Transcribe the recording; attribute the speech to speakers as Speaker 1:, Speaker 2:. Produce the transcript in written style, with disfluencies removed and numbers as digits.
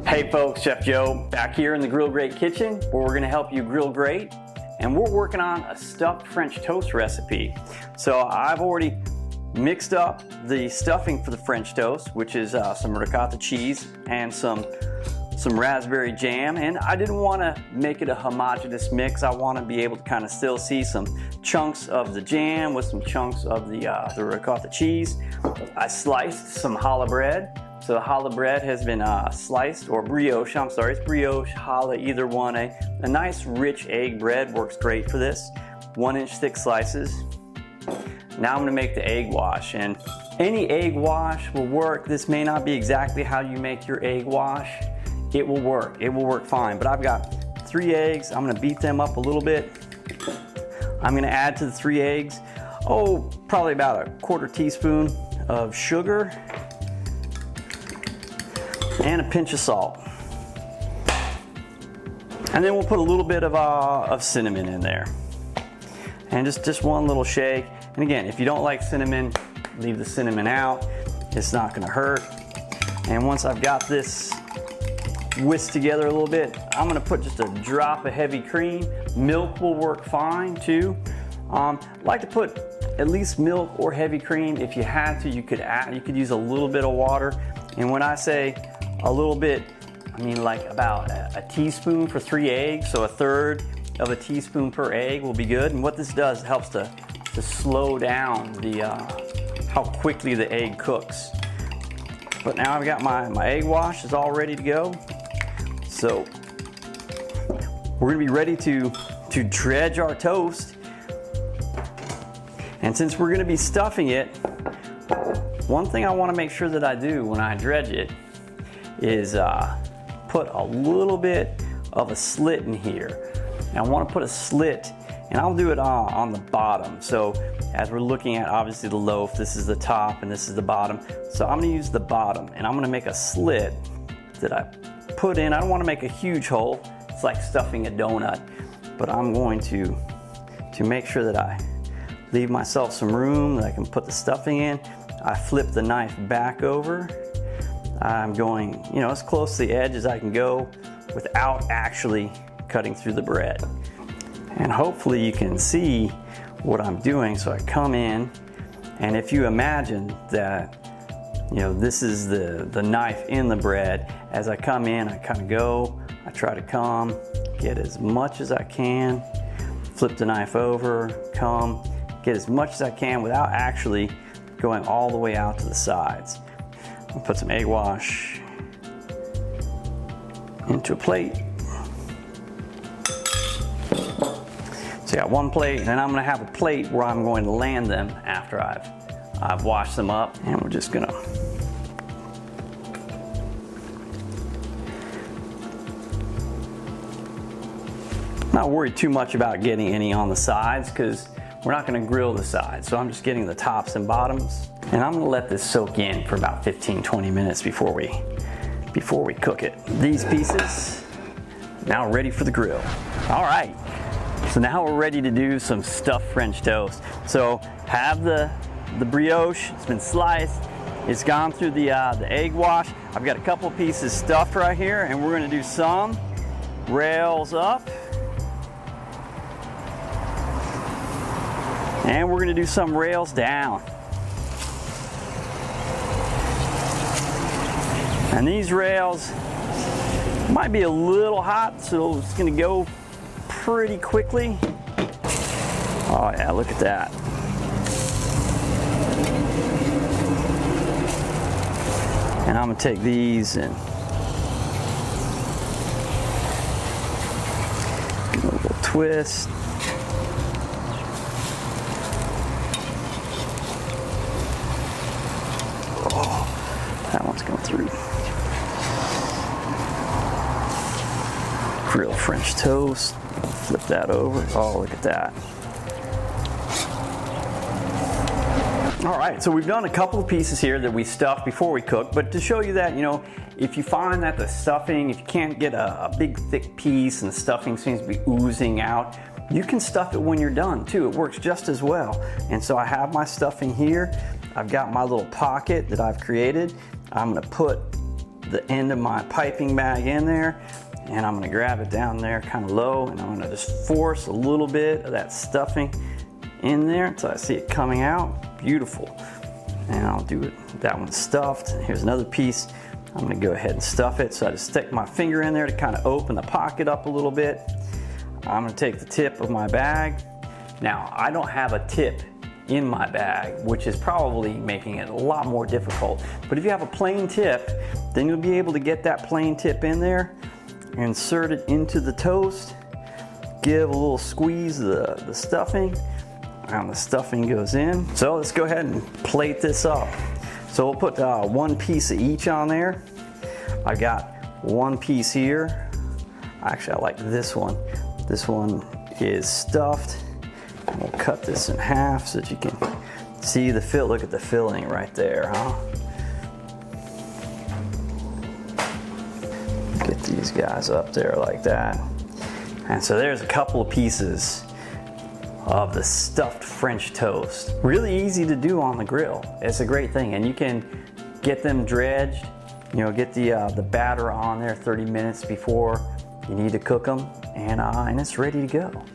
Speaker 1: Hey folks, Chef Joe back here in the GrillGrate kitchen where we're going to help you grill great, and we're working on a stuffed French toast recipe. So I've already mixed up the stuffing for the French toast, which is some ricotta cheese and some raspberry jam, and I didn't want to make it a homogeneous mix. I want to be able to kind of still see some chunks of the jam with some chunks of the ricotta cheese. I sliced some challah bread. So the challah bread has been sliced, or brioche, I'm sorry, it's brioche, challah, either one. A nice rich egg bread works great for this. 1-inch thick slices. Now I'm going to make the egg wash, and any egg wash will work. This may not be exactly how you make your egg wash. It will work fine. But I've got 3 eggs. I'm going to beat them up a little bit. I'm going to add to the 3 eggs, probably about a 1/4 teaspoon of sugar and a pinch of salt. And then we'll put a little bit of cinnamon in there. And just one little shake. And again, if you don't like cinnamon, leave the cinnamon out. It's not gonna hurt. And once I've got this whisked together a little bit, I'm gonna put just a drop of heavy cream. Milk will work fine too. Like to put at least milk or heavy cream. If you had to, you could use a little bit of water. And when I say a little bit, I mean like about a teaspoon for 3 eggs, so 1/3 of a teaspoon per egg will be good. And what this does, it helps to slow down how quickly the egg cooks. But now I've got my egg wash is all ready to go. So we're gonna be ready to dredge our toast. And since we're gonna be stuffing it, one thing I wanna make sure that I do when I dredge it is put a little bit of a slit in here. And I wanna put a slit, and I'll do it on the bottom. So as we're looking at obviously the loaf, this is the top and this is the bottom. So I'm gonna use the bottom, and I'm gonna make a slit that I put in. I don't wanna make a huge hole. It's like stuffing a donut, but I'm going to make sure that I leave myself some room that I can put the stuffing in. I flip the knife back over. I'm going, as close to the edge as I can go without actually cutting through the bread. And hopefully you can see what I'm doing. So I come in, and if you imagine that, this is the knife in the bread, as I come in, I kind of go, I try to come, get as much as I can, flip the knife over, come, get as much as I can without actually going all the way out to the sides. I'll put some egg wash into a plate. So I got 1 plate, and then I'm gonna have a plate where I'm going to land them after I've washed them up. And we're just gonna not worry too much about getting any on the sides, because we're not gonna grill the sides. So I'm just getting the tops and bottoms. And I'm gonna let this soak in for about 15-20 minutes before we cook it. These pieces now ready for the grill. All right. So now we're ready to do some stuffed French toast. So have the brioche, it's been sliced, it's gone through the egg wash. I've got a couple pieces stuffed right here, and we're gonna do some rails up. And we're gonna do some rails down. And these rails might be a little hot, so it's gonna go pretty quickly. Oh yeah, look at that. And I'm gonna take these and give it a little twist. Oh, that one's going through. Grill French toast. Flip that over. Oh, look at that. All right, so we've done a couple of pieces here that we stuffed before we cook, but to show you that, if you find that the stuffing, if you can't get a big thick piece and the stuffing seems to be oozing out, you can stuff it when you're done too. It works just as well. And so I have my stuffing here. I've got my little pocket that I've created. I'm gonna put the end of my piping bag in there, and I'm gonna grab it down there kind of low, and I'm gonna just force a little bit of that stuffing in there until I see it coming out. Beautiful. And I'll do it, that one's stuffed. Here's another piece. I'm gonna go ahead and stuff it. So I just stick my finger in there to kind of open the pocket up a little bit. I'm gonna take the tip of my bag. Now, I don't have a tip in my bag, which is probably making it a lot more difficult. But if you have a plain tip, then you'll be able to get that plain tip in there, insert it into the toast, give a little squeeze of the stuffing, and the stuffing goes in. So let's go ahead and plate this up. So we'll put one piece of each on there. I got one piece here. Actually, I like this one. This one is stuffed. And we'll cut this in half so that you can see the fill. Look at the filling right there, huh? Get these guys up there like that. And so there's a couple of pieces of the stuffed French toast. Really easy to do on the grill. It's a great thing, and you can get them dredged. You know, get the batter on there 30 minutes before you need to cook them, and it's ready to go.